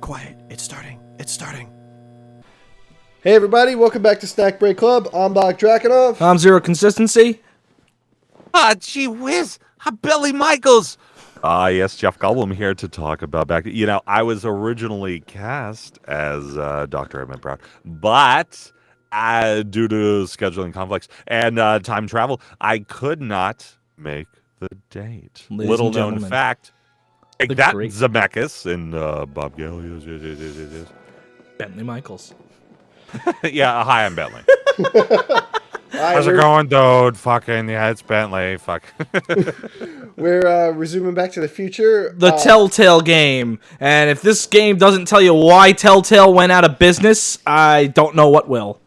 Quiet. It's starting. It's starting. Hey everybody, welcome back to Snack Break Club. I'm Bog Drakenov. I'm Zero Consistency. Ah, gee whiz! Billy Michaels! Yes, Jeff Goldblum here to talk about back. You know, I was originally cast as Dr. Edmund Brown, but due to scheduling conflicts and time travel, I could not make the date. Ladies Little and known gentlemen, fact. Take the that, great- Zemeckis and Bob Gale. Yes. Bentley Michaels. Yeah, hi, I'm Bentley. Hi, How's it going, dude? Fucking, yeah, it's Bentley. Fuck. We're resuming Back to the Future. The Telltale game. And if this game doesn't tell you why Telltale went out of business, I don't know what will.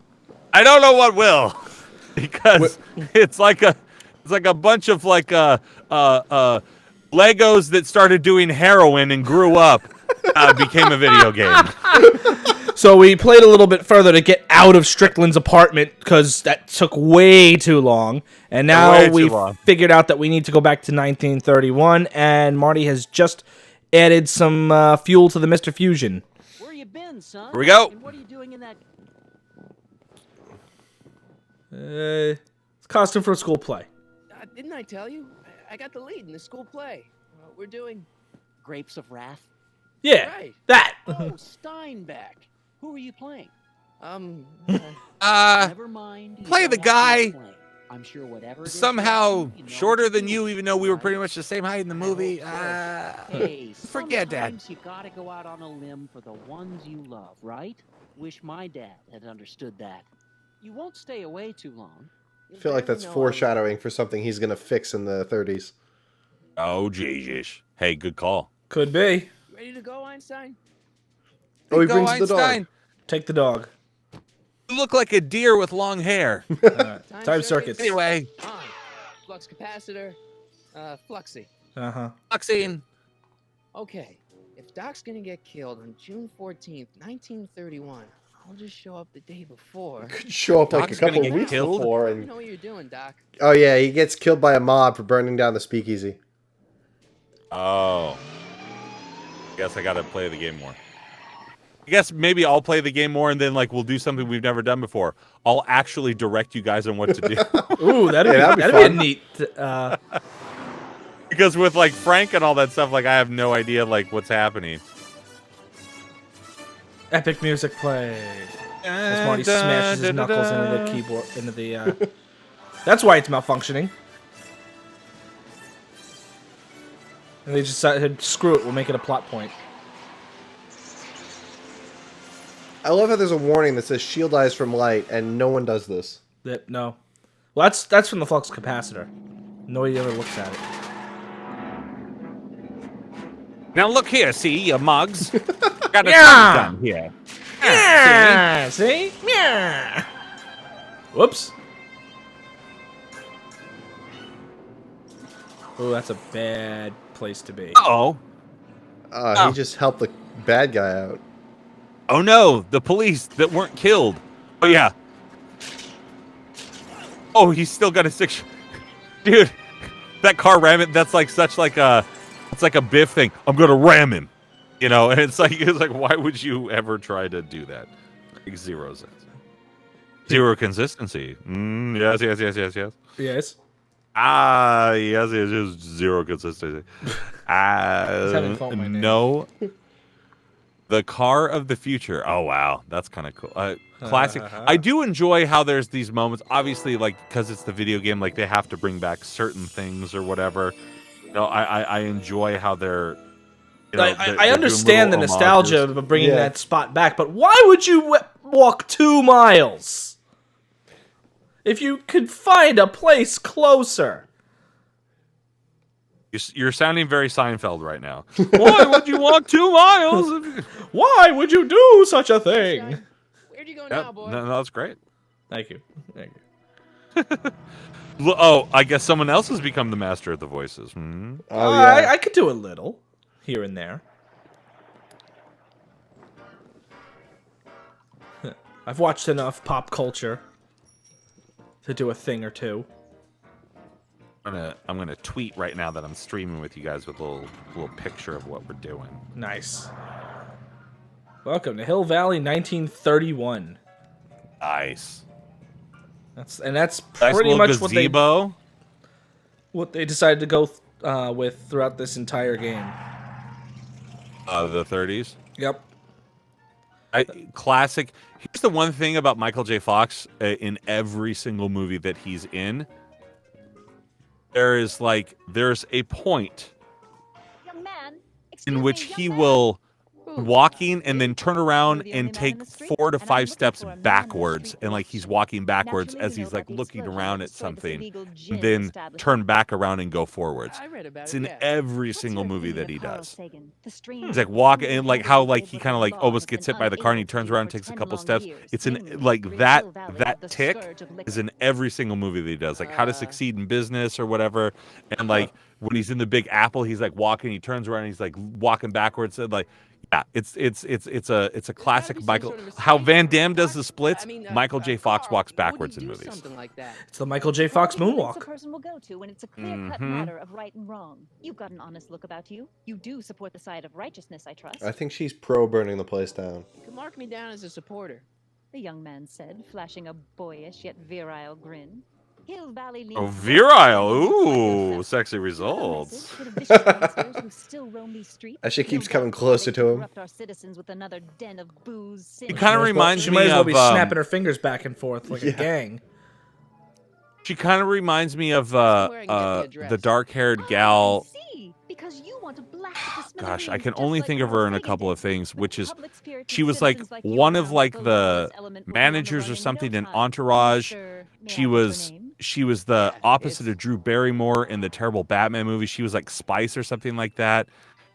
I don't know what will, because it's like a bunch of Legos that started doing heroin and grew up, became a video game. So we played a little bit further to get out of Strickland's apartment because that took way too long. And now we figured out that we need to go back to 1931, and Marty has just added some fuel to the Mr. Fusion. Where you been, son? Here we go. And what are you doing in that? It's costume for a school play. Didn't I tell you? I got the lead in the school play. We're doing... Grapes of Wrath? Yeah, Right. that. Oh, Steinbeck. Who are you playing? Never mind. You play don't the have to guy explain. I'm sure whatever it is somehow you know shorter what to than do. you, even though we were pretty much the same height in the movie. Hey, Forget that. sometimes you gotta go out on a limb for the ones you love, right? Wish my dad had understood that. You won't stay away too long. I feel like that's foreshadowing for something he's going to fix in the 30s. Oh, Jesus. Hey, good call. Could be. Ready to go, Einstein? Oh, he Go, brings the dog. Einstein. Take the dog. You look like a deer with long hair. Time circuits. Anyway, On. Flux capacitor. Fluxy. Uh-huh. Oxine. Okay. If Doc's gonna get killed on June 14th, 1931, I'll just show up the day before. Could show up like a Doc's gonna couple get weeks killed? before. You And... know what you're doing, Doc. Oh yeah, he gets killed by a mob for burning down the speakeasy. Oh. Guess I gotta play the game more. I guess maybe I'll play the game more and then we'll do something we've never done before. I'll actually direct you guys on what to do. Ooh, that'd be that'd be a fun. neat... Because with Frank and all that stuff, I have no idea what's happening. epic music play. As Marty smashes his knuckles into the keyboard, into the... That's why it's malfunctioning. And they just decided, screw it, we'll make it a plot point. I love how there's a warning that says shield eyes from light, and no one does this. No. Well, that's from the flux capacitor. Nobody ever looks at it. Now look here, see, you mugs. Got a Yeah. gun here. Yeah, see? Yeah. Whoops. Oh, that's a bad place to be. Uh-oh. He just helped the bad guy out. Oh no, the police that weren't killed. Oh yeah. Oh, he's still got a six. Dude, that car ram it. That's it's like a Biff thing. I'm gonna ram him, and it's like why would you ever try to do that? Makes zero sense. Zero consistency. Yes. Yes. Yes, zero consistency. having fun with my name. No. The car of the future. Oh, wow. That's kind of cool. Classic. I do enjoy how there's these moments. Obviously, because it's the video game, they have to bring back certain things or whatever. I enjoy how they're... I understand the nostalgia of bringing Yeah. that spot back, but why would you walk 2 miles? If you could find a place closer. You're sounding very Seinfeld right now. Why would you walk 2 miles? Why would you do such a thing? Where'd you go Yep. now, boy? No, that's great. Thank you. Oh, I guess someone else has become the master of the voices. Hmm? Oh yeah. I could do a little here and there. I've watched enough pop culture to do a thing or two. I'm gonna tweet right now that I'm streaming with you guys with a little picture of what we're doing. Nice. Welcome to Hill Valley, 1931. Nice. That's Nice pretty little much gazebo. what they decided to go with throughout this entire game. The 30s. Yep. Classic. Here's the one thing about Michael J. Fox in every single movie that he's in. There's a point Young man, in which he will walking and then turn around and take 4 to 5 steps backwards, and like he's walking backwards as he's like looking around at something, then turn back around and go forwards. It's in every single movie that he does. He's like walking, and like how like he kind of like almost gets hit by the car and he turns around and takes a couple steps. It's in like that tick is in every single movie that he does, like How to Succeed in Business or whatever. And like when he's in the Big Apple, he's like walking, he turns around, and he's like walking backwards, and like. Yeah, it's a classic Michael. How Van Damme does the splits, Michael J. Fox walks backwards in movies. It's the Michael J. Fox moonwalk. A person will go to when it's a clear-cut matter of right and wrong. You've got an honest look about you. You do support the side of righteousness, I trust. I think she's pro burning the place down. You can mark me down as a supporter. The young man said, flashing a boyish yet virile grin. Hill Valley Oh, virile! Ooh, sexy results. As she keeps coming closer to him. It kind of reminds She me might as well of be snapping her fingers back and forth like a Yeah. gang. She kind of reminds me of the dark-haired gal. Gosh, I can only think of her in a couple of things, which is she was like one of like the managers or something in Entourage. She was the opposite of Drew Barrymore in the terrible Batman movie. She was like Spice or something like that.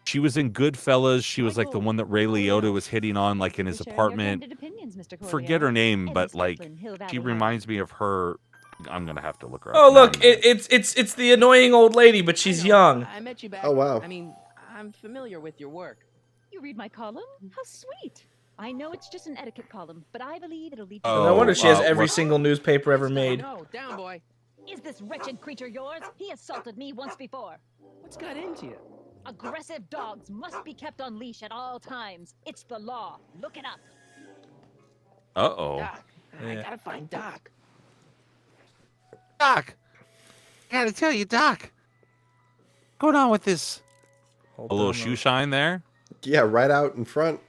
She was in Goodfellas. She was like the one that Ray Liotta was hitting on like in his apartment. Forget her name, but like she reminds me of her. I'm gonna have to look her up. Oh look, it's the annoying old lady, but she's young. I met you back. Oh, wow. I mean, I'm familiar with your work. You read my column? How sweet. I know it's just an etiquette column, but I believe it'll lead to... No wonder she has every what- single newspaper ever made. No, down, boy. Is this wretched creature yours? He assaulted me once before. What's got into you? Aggressive dogs must be kept on leash at all times. It's the law. Look it up. Uh-oh. Doc, I Yeah. gotta find Doc. Doc, I gotta tell you, Doc. What's going on with this? Hold A little on, shoe shine there. Yeah, right out in front.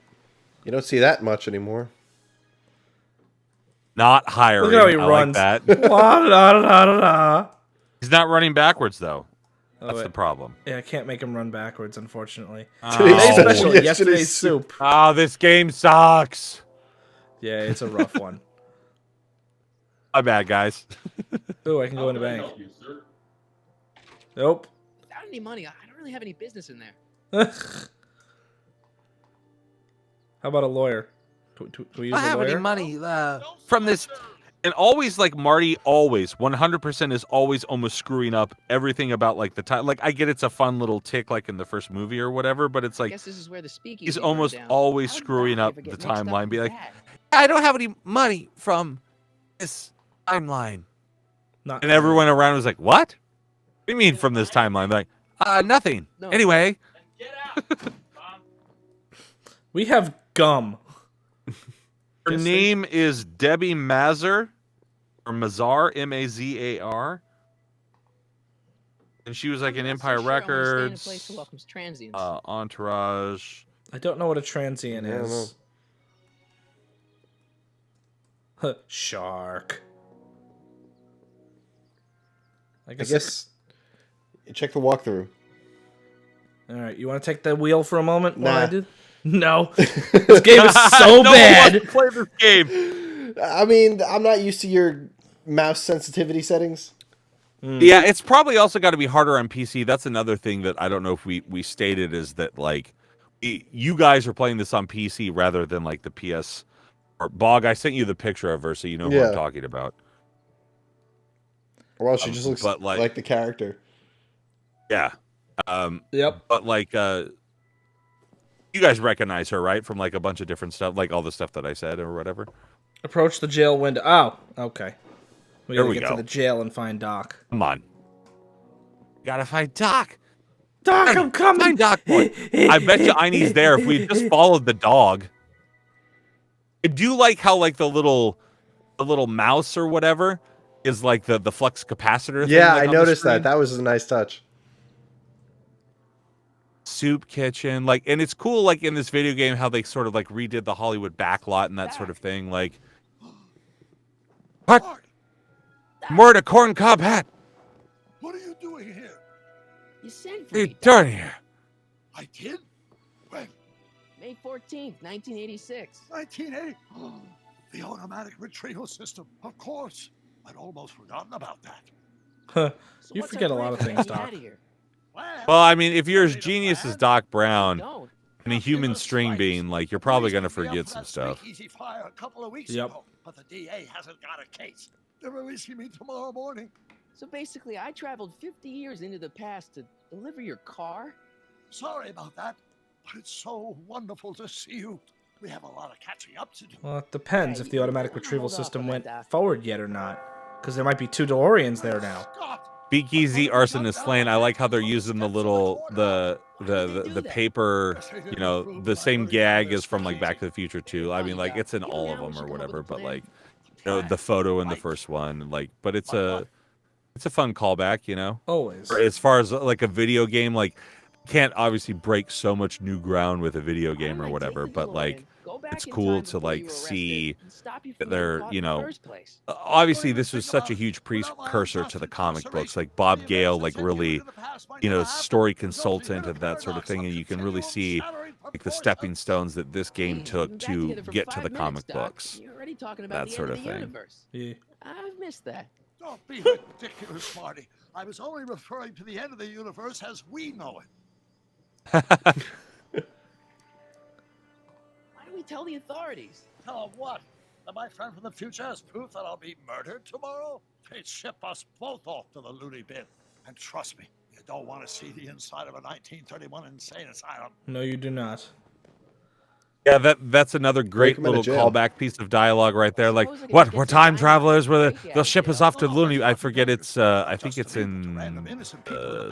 You don't see that much anymore. Not hiring. Look at how he I runs. like that. La-da-da-da-da-da. He's not running backwards though. Oh, That's wait. the problem. Yeah, I can't make him run backwards, unfortunately. Today's Today's Oh. special, Yesterday's yesterday's soup. Oh, this game sucks. Yeah, it's a rough one. My bad, guys. Ooh, I can go in the bank. Nope. Without any money, I don't really have any business in there. How about a lawyer? Do we use I a have any lawyer? money from this. And always, like, Marty always, 100% is always almost screwing up everything about, like, the time. Like, I get it's a fun little tick, like, in the first movie or whatever, but it's I like, guess this is where the speakeasy he's burned almost down. always How'd screwing Doc up ever the get mixed up timeline. Be with like, that? I don't have any money from this timeline. Not And everyone around was like, what? What do you mean from this timeline? They're like, nothing. No. Anyway. We have gum. Her Guess name is Debbie Mazar, or Mazar, M-A-Z-A-R. And she was like in I'm not Empire so sure I wanna stay in a Records, place who welcomes transients. Entourage. I don't know what a transient Yeah, I don't is. Huh, Shark. I guess. Check the walkthrough. All right, you want to take the wheel for a moment while I Nah. do? No. This game is so No one bad. wants to play this game. I mean, I'm not used to your mouse sensitivity settings. Yeah, it's probably also got to be harder on PC. That's another thing that I don't know if we stated is that, like, you guys are playing this on PC rather than, like, the PS. Or Bog, I sent you the picture of her so you know who Yeah. I'm talking about. Well, she just looks but, like the character. Yeah. Yep. But, like, you guys recognize her, right? From, like, a bunch of different stuff, like all the stuff that I said or whatever. Approach the jail window. Oh, okay. We There gotta we get go. to the jail and find Doc. Come on. Gotta find Doc. Doc, I'm coming. Find Doc, boy. I bet you Einie's there if we just followed the dog. I do like how like the little mouse or whatever is like the flux capacitor thing. Yeah, like, I on the noticed that. screen. That was a nice touch. Soup kitchen, like, and it's cool, like in this video game, how they sort of like redid the Hollywood backlot and that sort of thing. Like, what? Murder corn cob hat. What are you doing here? You sent for What are me, you Doc. doing here? I did? When? May 14th, 1986. 1980? The automatic retrieval system. Of course. I'd almost forgotten about that. Huh. So You what's forget our a lot plan of for things, getting Doc. outta here? Well, I mean, if you're as genius as Doc Brown Don't. and a human string bean, like, you're probably going to forget some stuff. Easy fire a couple of weeks Yep. ago, but the DA hasn't got a case. They're releasing me tomorrow morning. So basically, I traveled 50 years into the past to deliver your car? Sorry about that, but it's so wonderful to see you. We have a lot of catching up to do. Well, it depends Yeah, if the you automatic wanna retrieval hold off system on went that, Doc. forward yet or not. Because there might be 2 DeLoreans there now. Scott, Speakeasy arson is slain. I like how they're using the little the paper, you know, the same gag as from like Back to the Future 2. I mean, like it's in all of them or whatever, but like, you know, the photo in the first one, like, but it's a fun callback, you know. Always. As far as like a video game, like, can't obviously break so much new ground with a video game or whatever, but like, it's cool to like see that they're, you know, obviously this was such a huge precursor to the comic books, like Bob Gale, like really, you know, story consultant and that sort of thing, and you can really see like the stepping stones that this game took to get to the comic books, that sort of thing. Yeah. I've missed that. don't be ridiculous, Marty. I was only referring to the end of the universe as we know it. Why do we tell the authorities? Tell them what? That my friend from the future has proof that I'll be murdered tomorrow? They'd ship us both off to the loony bin. And trust me, you don't want to see the inside of a 1931 insane asylum. No, you do not. Yeah, that's another great Break 'em out of little jail. callback piece of dialogue right there. Like, what? We're time travelers. They'll ship us off to the loony. I forget it's. I think it's in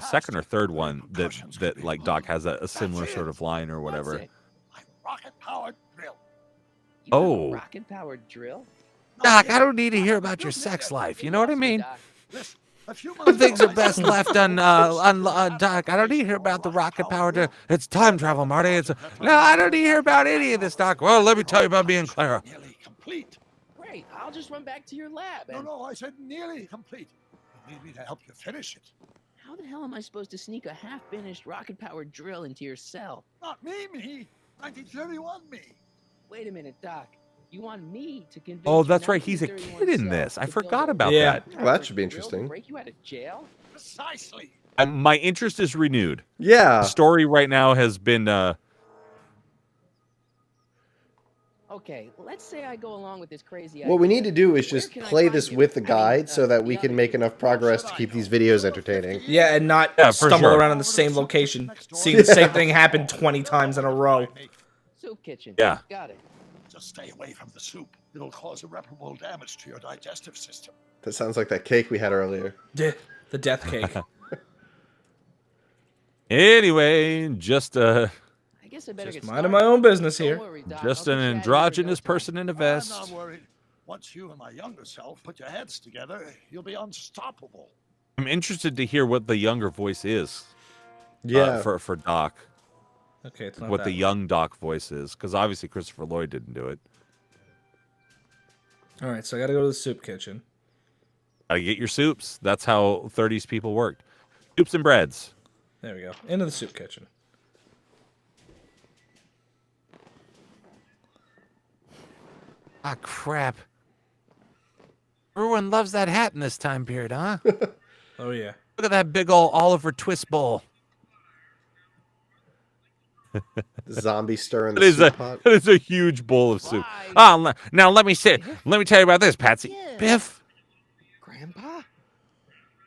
second or third one that like Doc has a similar sort of line or whatever. What's it? My rocket-powered drill. You have a Oh. rocket-powered drill? Doc, I don't need to hear about your sex life. You know what I mean? Doc. Listen, a few Some months things ago, are I best said- left on Doc. I don't need to hear about the rocket power. It's time travel, Marty. No, I don't need to hear about any of this, Doc. Well, let me tell you about being Clara. Nearly complete. Great, I'll just run back to your lab. No, And no, I said nearly complete. You need me to help you finish it. how the hell am I supposed to sneak a half-finished rocket-powered drill into your cell? Not me. 1931 me. Wait a minute, Doc. You want me to convince Oh, your that's right. He's a 1931 kid in self this. I to build forgot a about Yeah. that. Well, that should be drill to interesting. Break you out of jail? Precisely. My interest is renewed. Yeah. The story right now has been. Okay, let's say I go along with this crazy What we idea. need to do is Where just can I play find this you? with the I mean, guide so that the we can other make people. enough progress to keep these videos entertaining. Yeah, and not Yeah, for stumble sure. around in the same location, seeing the same thing happen 20 times in a row. Soup kitchen. Yeah. Got it. Just stay away from the soup. It'll cause irreparable damage to your digestive system. That sounds like that cake we had earlier. The death cake. Anyway, just I guess I better Just get minding started. my own business Don't here. worry, Doc. just I'll an get you out of here in no androgynous time. person in a I'm vest. not worried. Once you and my younger self put your heads together, you'll be unstoppable. I'm interested to hear what the younger voice is. Yeah. For Doc, Okay, it's not what that the one. young Doc voice is, because obviously Christopher Lloyd didn't do it. All right, so I got to go to the soup kitchen. Gotta get your soups. That's how 30s people worked. Soups and breads. There we go. Into the soup kitchen. Ah, crap. Everyone loves that hat in this time period, huh? Oh, yeah. Look at that big old Oliver Twist bowl. Zombie stir in That the is soup pot. that is a huge bowl of soup. Why? Ah, now let me tell you about this, Patsy. Yeah. Biff. Grandpa?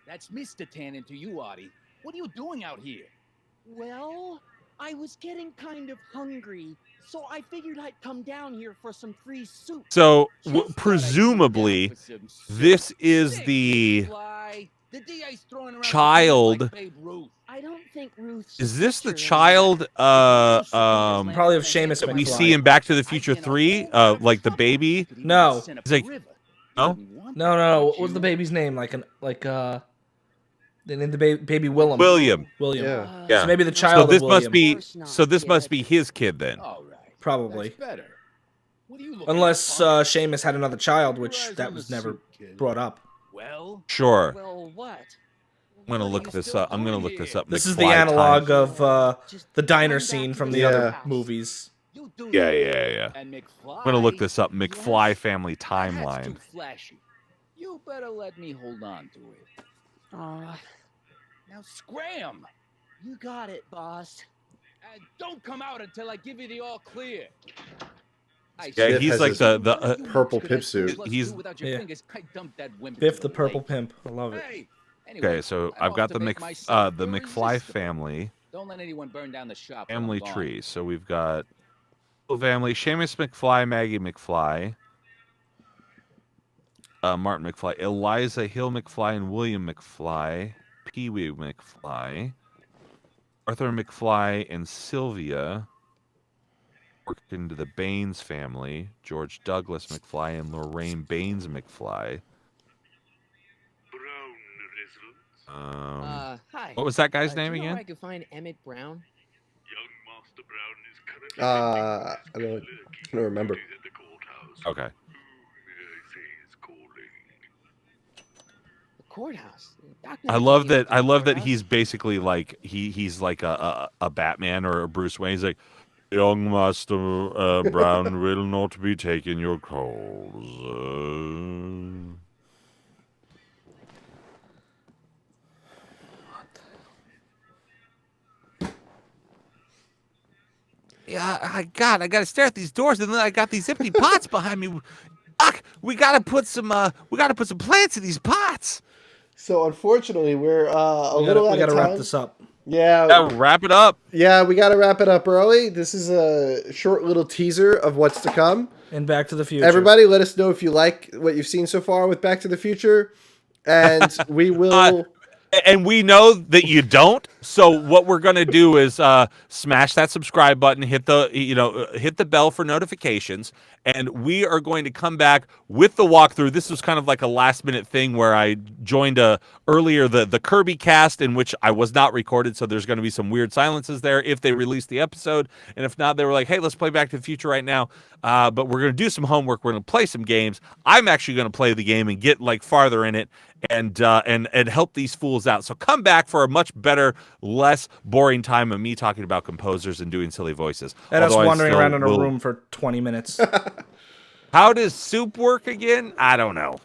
That's Mr. Tannen to you, Artie. What are you doing out here? Well, I was getting kind of hungry, so I figured I'd come down here for some free soup. So Just thought I'd come presumably, down for some soup. this is Big the fly. The DA's throwing around child like Babe Ruth. I don't think Ruth's. Is this the picture child? Probably of Seamus That we McFly. see in Back to the Future 3, like the baby. No. It's like, no, No. What was the baby's name? The name the baby Willem. William. William. Yeah. Yeah. So maybe the So child this of must William. be. So this must be his kid then. All right. Probably. That's better. What are you looking Unless at, punk? Seamus had another child, Keep which your eyes that on was the never suit, kid. brought up. Well, Sure. Well, what? I'm gonna look this up. I'm gonna look this up. This is the McFly analog time. of the diner scene from the other Yeah. movies. you do Yeah, you. yeah, yeah. And McFly. I'm gonna look this up. McFly Yes. family That's timeline. too flashy. You better let me hold on to it. Now scram. You got it, boss. And don't come out until I give you the all clear. I Yeah, Biff he's has like his the purple pip suit. He's- Yeah. Biff Biff the Purple Pimp. I love it. Hey, anyway, Okay, so I'm I've off got to the make myself the McFly irresistible. family Don't let anyone burn down the shop. while I'm family gone. tree. So we've got family: Seamus McFly, Maggie McFly, Martin McFly, Eliza Hill McFly, and William McFly, Pee Wee McFly, Arthur McFly, and Sylvia. Worked into the Baines family: George Douglas McFly and Lorraine Baines McFly. Hi. What was that guy's Do name you know where again? I could find Emmett Brown? I don't remember. Okay. The courthouse. Doc I never love took me that. to I the love that courthouse. he's basically like he's like a Batman or a Bruce Wayne. He's like, young Master Brown will not be taking your calls. Yeah, I gotta stare at these doors, and then I got these empty pots behind me. Fuck, we gotta put some plants in these pots. So unfortunately, we're a little out We of gotta time. wrap this up. Yeah, Wrap it up. yeah, we got to wrap it up early. This is a short little teaser of what's to come. And Back to the Future. Everybody, let us know if you like what you've seen so far with Back to the Future, and we will. And we know that you don't. So what we're gonna do is smash that subscribe button, hit the bell for notifications, and we are going to come back with the walkthrough. This was kind of like a last minute thing where I joined earlier the Kirby cast, in which I was not recorded, so there's going to be some weird silences there if they release the episode, and if not, they were like, hey, let's play Back to the Future right now. But we're going to do some homework. We're going to play some games. I'm actually going to play the game and get like farther in it and help these fools out. So come back for a much better, less boring time of me talking about composers and doing silly voices. And us Although I wandering still around in a will- room for 20 minutes. How does soup work again? I don't know.